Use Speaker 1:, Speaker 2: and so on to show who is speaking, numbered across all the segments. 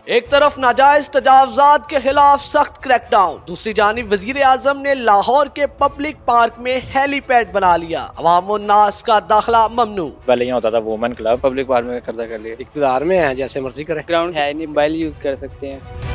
Speaker 1: एक तरफ नाजायज तजावजात के खिलाफ सख्त क्रैकडाउन, दूसरी जानिब वजीर आजम ने लाहौर के पब्लिक पार्क में हेलीपैड बना लिया। अवामुन्नास का दाखिला ममनू।
Speaker 2: पहले यहाँ होता था वुमेन क्लब,
Speaker 3: पब्लिक पार्क में कब्जा कर लिया।
Speaker 4: इक़्तिदार में है, जैसे मर्जी करें।
Speaker 3: ग्राउंड है नहीं, मोबाइल यूज कर सकते हैं।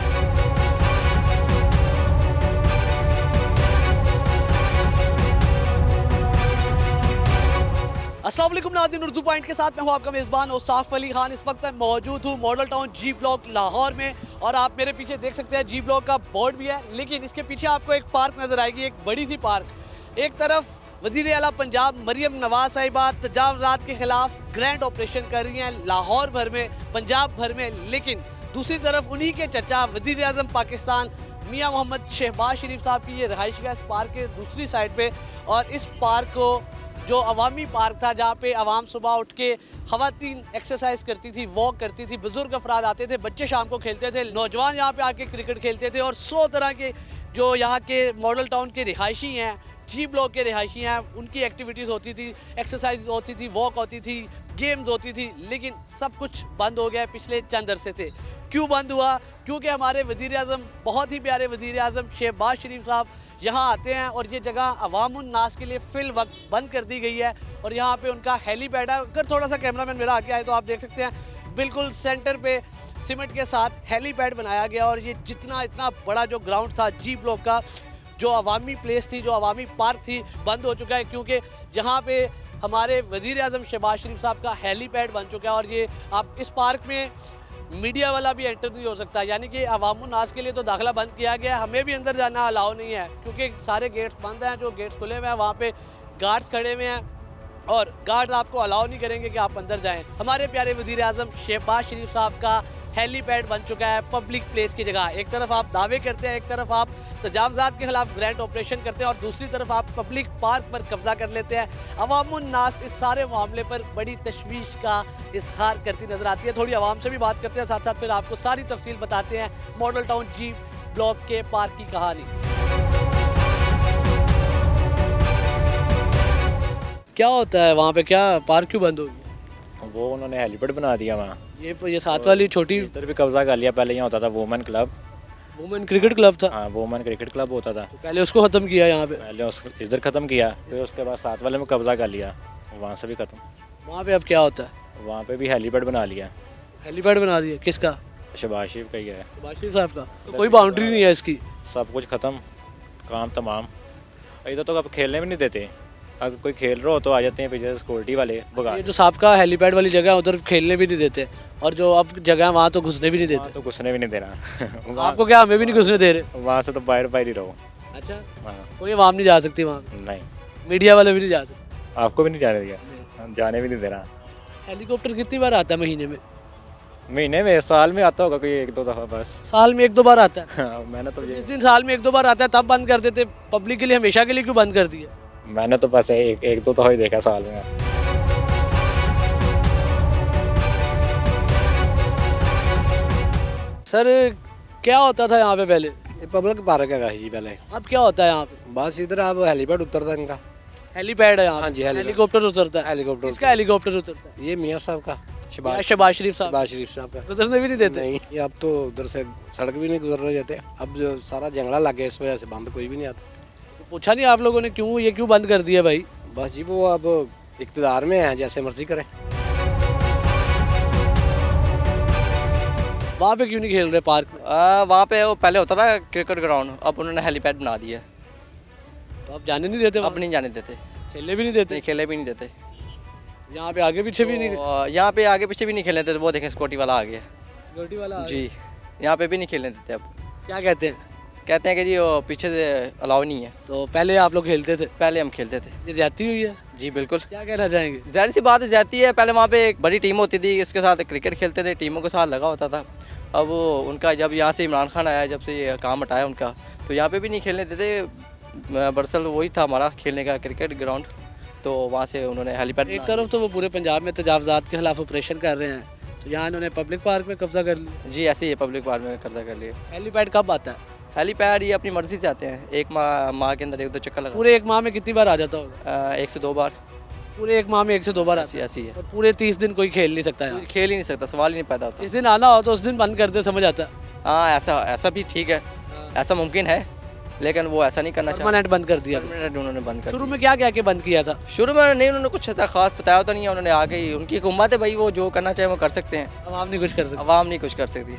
Speaker 1: अस्सलाम वालेकुम नाज़रीन, उर्दू पॉइंट के साथ मैं हूँ आपका मेज़बान औसाफ अली खान। इस वक्त मैं मौजूद हूँ मॉडल टाउन जी ब्लॉक लाहौर में और आप मेरे पीछे देख सकते हैं जी ब्लॉक का बोर्ड भी है, लेकिन इसके पीछे आपको एक पार्क नज़र आएगी, एक बड़ी सी पार्क। एक तरफ वज़ीर आला पंजाब मरियम नवाज साहिबा तजावज़ात के खिलाफ ग्रैंड ऑपरेशन कर रही हैं लाहौर भर में, पंजाब भर में, लेकिन दूसरी तरफ उन्हीं के चचा वज़ीर आज़म पाकिस्तान मियाँ मोहम्मद शहबाज शरीफ साहब की ये रहाइश है इस पार्क के दूसरी साइड पे। और इस पार्क को जो अवामी पार्क था, जहाँ पे अवाम सुबह उठ के ख़वातीन एक्सरसाइज करती थी, वॉक करती थी, बुज़ुर्ग अफराद आते थे, बच्चे शाम को खेलते थे, नौजवान यहाँ पे आके क्रिकेट खेलते थे और 100 तरह के जो यहाँ के मॉडल टाउन के रिहायशी हैं, जी ब्लॉक के रिहायशी हैं, उनकी एक्टिविटीज़ होती थी, एक्सरसाइज होती थी, वॉक होती थी, गेम्स होती थी। लेकिन सब कुछ बंद हो गया पिछले चंद अरसे से। क्यों बंद हुआ? क्योंकि हमारे वज़ीर आज़म, बहुत ही प्यारे वज़ीर आज़म शहबाज शरीफ साहब यहाँ आते हैं और ये जगह अवामुन्नास के लिए फ़िल वक्त बंद कर दी गई है। और यहाँ पे उनका हेलीपैड है। अगर थोड़ा सा कैमरामैन मेरा आगे आए तो आप देख सकते हैं बिल्कुल सेंटर पे सीमेंट के साथ हेलीपैड बनाया गया। और ये इतना बड़ा जो ग्राउंड था जी ब्लॉक का, जो अवामी प्लेस थी, जो अवामी पार्क थी, बंद हो चुका है क्योंकि यहाँ पे हमारे वज़ीर आज़म शहबाज शरीफ साहब का हेलीपैड बन चुका है। और ये आप इस पार्क में मीडिया वाला भी एंटर नहीं हो सकता, यानी कि अवामुन्नास के लिए तो दाखिला बंद किया गया है, हमें भी अंदर जाना अलाउ नहीं है क्योंकि सारे गेट्स बंद हैं। जो गेट्स खुले हुए हैं वहाँ पे गार्ड्स खड़े हुए हैं और गार्ड्स आपको अलाउ नहीं करेंगे कि आप अंदर जाएं। हमारे प्यारे वज़ीर आज़म शहबाज शरीफ साहब का हेलीपैड बन चुका है पब्लिक प्लेस की जगह। एक तरफ आप दावे करते हैं, एक तरफ आप तजावज़ात के खिलाफ ग्रैंड ऑपरेशन करते हैं और दूसरी तरफ आप पब्लिक पार्क पर कब्जा कर लेते हैं। अवामुन्नास इस सारे मामले पर बड़ी तशवीश का इजहार करती नजर आती है। थोड़ी आवाम से भी बात करते हैं, साथ साथ फिर आपको सारी तफसील बताते हैं मॉडल टाउन जी ब्लॉक के पार्क की कहानी। क्या होता है वहाँ पे? क्या पार्क क्यों बंद होगी?
Speaker 2: वो उन्होंने हेलीपैड बना दिया वहाँ।
Speaker 1: ये साथ वाली छोटी
Speaker 2: इधर भी कब्जा कर लिया। पहले यहाँ होता था women club,
Speaker 1: women cricket club था।
Speaker 2: हाँ वुमेन क्रिकेट क्लब होता था।
Speaker 1: तो पहले उसको ख़त्म किया यहाँ पे,
Speaker 2: पहले उसको इधर ख़त्म किया, फिर उसके बाद साथ वाले में कब्जा कर लिया, वहाँ से भी ख़त्म।
Speaker 1: वहाँ पे अब क्या होता है?
Speaker 2: वहाँ पे भी हेलीपैड बना लिया।
Speaker 1: हेलीपैड बना दिया किसका?
Speaker 2: शहबाज शरीफ का ही है।
Speaker 1: शहबाज साहब का। तो कोई बाउंड्री नहीं है इसकी?
Speaker 2: सब कुछ ख़त्म, काम तमाम। इधर तो अब खेलने भी नहीं देते। अगर कोई खेल रहा हो तो आ जाते हैं पीछे सिक्योरिटी वाले भगा।
Speaker 1: ये जो सबका हेलीपैड वाली जगह है उधर खेलने भी नहीं देते और जो अब जगह है वहाँ तो घुसने भी नहीं देते।
Speaker 2: तो घुसने भी नहीं देना।
Speaker 1: आपको क्या, हमें भी नहीं घुसने दे रहे?
Speaker 2: वहाँ से तो बाहर ही रहो।
Speaker 1: अच्छा,
Speaker 2: हाँ
Speaker 1: कोई आवाम नहीं जा सकती वहाँ?
Speaker 2: नहीं,
Speaker 1: मीडिया वाले भी नहीं जा सकते?
Speaker 2: आपको भी नहीं जाने दिया, जाने भी नहीं दे रहा।
Speaker 1: हेलीकॉप्टर कितनी बार आता है महीने में?
Speaker 2: महीने में, साल में आता होगा कोई 1-2 दफ़ा बस।
Speaker 1: साल में 1-2 बार आता है?
Speaker 2: मैंने तो
Speaker 1: जिस दिन साल में 1-2 बार आता है तब बंद कर देते, पब्लिक के लिए हमेशा के लिए क्यों बंद कर दिया?
Speaker 2: मैंने तो बस 1-2 दफ़ा ही देखा साल में।
Speaker 1: सर क्या होता था यहाँ पे पहले?
Speaker 4: ये पब्लिक पार्क है जी पहले।
Speaker 1: अब क्या होता है यहाँ पे?
Speaker 4: बस इधर अब हेलीपैड उतरता है इनका।
Speaker 1: हेलीपैड है यहाँ?
Speaker 4: हाँ जी, हेलीपैड।
Speaker 1: हेलीकॉप्टर उतरता है?
Speaker 4: हेलीकॉप्टर
Speaker 1: किसका हेलीकॉप्टर उतरता है?
Speaker 4: ये मियाँ साहब का,
Speaker 1: शहबाज शरीफ साहब।
Speaker 4: शहबाज शरीफ साहब का।
Speaker 1: गुजरने भी नहीं देते?
Speaker 4: नहीं, ये अब तो उधर से सड़क भी नहीं गुजरने देते। अब जो सारा जंगला लग गया, इस वजह से बंद कोई भी नहीं आता।
Speaker 1: पूछा नहीं आप लोगों ने क्यों, ये क्यों बंद कर दिया भाई?
Speaker 4: बस जी वो अब इक़्तिदार में है, जैसे मर्जी करें।
Speaker 1: वहाँ पे क्यों नहीं खेल रहे पार्क में?
Speaker 3: वहाँ पे वो पहले होता था क्रिकेट ग्राउंड, अब उन्होंने हेलीपैड बना दिया।
Speaker 1: तो आप जाने नहीं देते?
Speaker 3: अब नहीं जाने देते,
Speaker 1: खेलने भी नहीं देते?
Speaker 3: नहीं खेले भी नहीं देते।
Speaker 1: यहाँ पे आगे पीछे भी नहीं?
Speaker 3: यहाँ पे आगे पीछे भी नहीं खेलने देते। वो देखें सिक्योरिटी वाला आ गया
Speaker 1: सिक्योरिटी वाला
Speaker 3: जी, यहाँ पे भी नहीं खेलने देते। अब
Speaker 1: क्या कहते हैं?
Speaker 3: कहते हैं कि जी वो पीछे से अलाउ नहीं है।
Speaker 1: तो पहले आप लोग खेलते थे?
Speaker 3: पहले हम खेलते थे।
Speaker 1: ये ज्यादती हुई है?
Speaker 3: जी बिल्कुल।
Speaker 1: क्या कहना चाहेंगे?
Speaker 3: ज़ाहिर सी बात जाती है। पहले वहाँ पे एक बड़ी टीम होती थी, इसके साथ क्रिकेट खेलते थे, टीमों के साथ लगा होता था। अब वो उनका जब यहाँ से इमरान खान आया, जब से ये काम हटाया उनका, तो यहाँ पे भी नहीं खेलने देते। दरअसल वही था हमारा खेलने का क्रिकेट ग्राउंड, तो वहाँ से उन्होंने हेलीपैड।
Speaker 1: एक तरफ तो वो पूरे पंजाब में तजावज़ात के खिलाफ ऑपरेशन कर रहे हैं, तो यहाँ इन्होंने पब्लिक पार्क में कब्जा कर लिया।
Speaker 3: जी ऐसे ही पब्लिक पार्क में कब्जा कर लिया।
Speaker 1: हेलीपैड कब आता है?
Speaker 3: हेलीपैड ये अपनी मर्जी से आते हैं। एक माह के अंदर 1-2 चक्कर लगा।
Speaker 1: पूरे एक माह में कितनी बार आ जाता होगा?
Speaker 3: 1 से 2 बार।
Speaker 1: पूरे एक माह में 1 से 2 बार
Speaker 3: ऐसी
Speaker 1: आते
Speaker 3: ऐसी है,
Speaker 1: हैं और पूरे 30 दिन कोई खेल नहीं सकता है।
Speaker 3: खेल ही नहीं सकता, सवाल ही नहीं पैदा होता।
Speaker 1: जिस दिन आना हो तो उस दिन बंद कर दे, समझ आता है।
Speaker 3: हाँ ऐसा ऐसा भी ठीक है, ऐसा मुमकिन है, लेकिन वो ऐसा नहीं करना चाहिए।
Speaker 1: परमानेंट बंद कर दिया।
Speaker 3: परमानेंट उन्होंने बंद कर
Speaker 1: शुरू
Speaker 3: दिया।
Speaker 1: में क्या क्या के बंद किया था?
Speaker 3: शुरू में नहीं, उन्होंने कुछ ऐसा खास बताया तो नहीं है, उन्होंने आगे ही, उनकी एक उम्मीद है भाई, वो जो करना चाहे वो कर सकते हैं,
Speaker 1: आवाम नहीं कुछ कर सकती।
Speaker 3: अवाम नहीं कुछ कर सकती।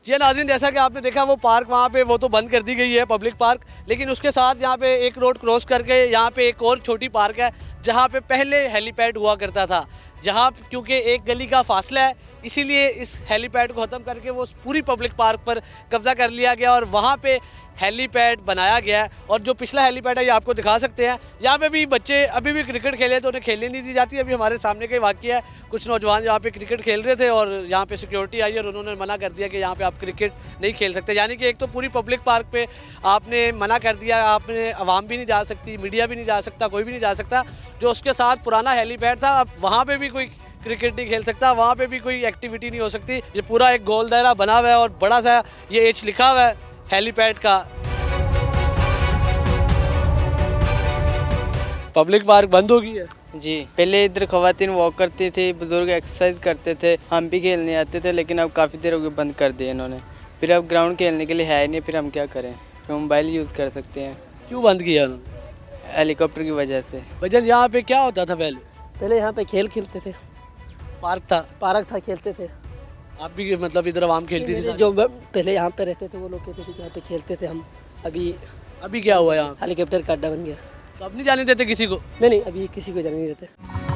Speaker 1: जी नाज़रीन, जैसा कि आपने देखा वो पार्क वहाँ पे वो तो बंद कर दी गई है, पब्लिक पार्क, लेकिन उसके साथ यहाँ पे एक रोड क्रॉस करके यहाँ पे एक और छोटी पार्क है जहाँ पे पहले हेलीपैड हुआ करता था। जहाँ क्योंकि एक गली का फासला है, इसीलिए इस हेलीपैड को ख़त्म करके वो पूरी पब्लिक पार्क पर कब्जा कर लिया गया और वहाँ पे हेलीपैड बनाया गया है। और जो पिछला हेलीपैड है ये आपको दिखा सकते हैं। यहाँ पे भी बच्चे अभी भी क्रिकेट खेले तो उन्हें खेलने नहीं दी जाती। अभी हमारे सामने का ही वाक़या है, कुछ नौजवान यहाँ पे क्रिकेट खेल रहे थे और यहाँ पे सिक्योरिटी आई और उन्होंने मना कर दिया कि यहाँ पे आप क्रिकेट नहीं खेल सकते। यानी कि एक तो पूरी पब्लिक पार्क पे आपने मना कर दिया, आपने आवाम भी नहीं जा सकती, मीडिया भी नहीं जा सकता, कोई भी नहीं जा सकता। जो उसके साथ पुराना हेलीपैड था, अब वहाँ पर भी कोई क्रिकेट नहीं खेल सकता, वहाँ पे भी कोई एक्टिविटी नहीं हो सकती। ये पूरा एक गोल दायरा बना हुआ है और बड़ा सा ये एच लिखा हुआ है हेलीपैड का। पब्लिक पार्क बंद हो गई है
Speaker 5: जी। पहले इधर खवातीन वॉक करती थी, बुजुर्ग एक्सरसाइज करते थे, हम भी खेलने आते थे, लेकिन अब काफ़ी देर हो गई बंद कर दिया इन्होंने। फिर अब ग्राउंड खेलने के लिए है ही नहीं, फिर हम क्या करें, तो मोबाइल यूज़ कर सकते हैं।
Speaker 1: क्यों बंद किया उन्होंने?
Speaker 5: हेलीकॉप्टर की वजह से।
Speaker 1: भजन यहाँ पे क्या होता था पहले?
Speaker 6: पहले यहाँ पे खेल खेलते थे,
Speaker 1: पार्क था,
Speaker 6: पार्क था, खेलते थे।
Speaker 1: आप भी मतलब इधर आवाम खेलती थी?
Speaker 6: जो पहले यहाँ पे रहते थे वो लोग कहते थे कि यहाँ पे खेलते थे हम। अभी
Speaker 1: अभी क्या हुआ यहाँ?
Speaker 6: हेलीकॉप्टर का अड्डा बन गया।
Speaker 1: तो अब नहीं जाने देते किसी को?
Speaker 6: नहीं, अभी किसी को जाने नहीं देते।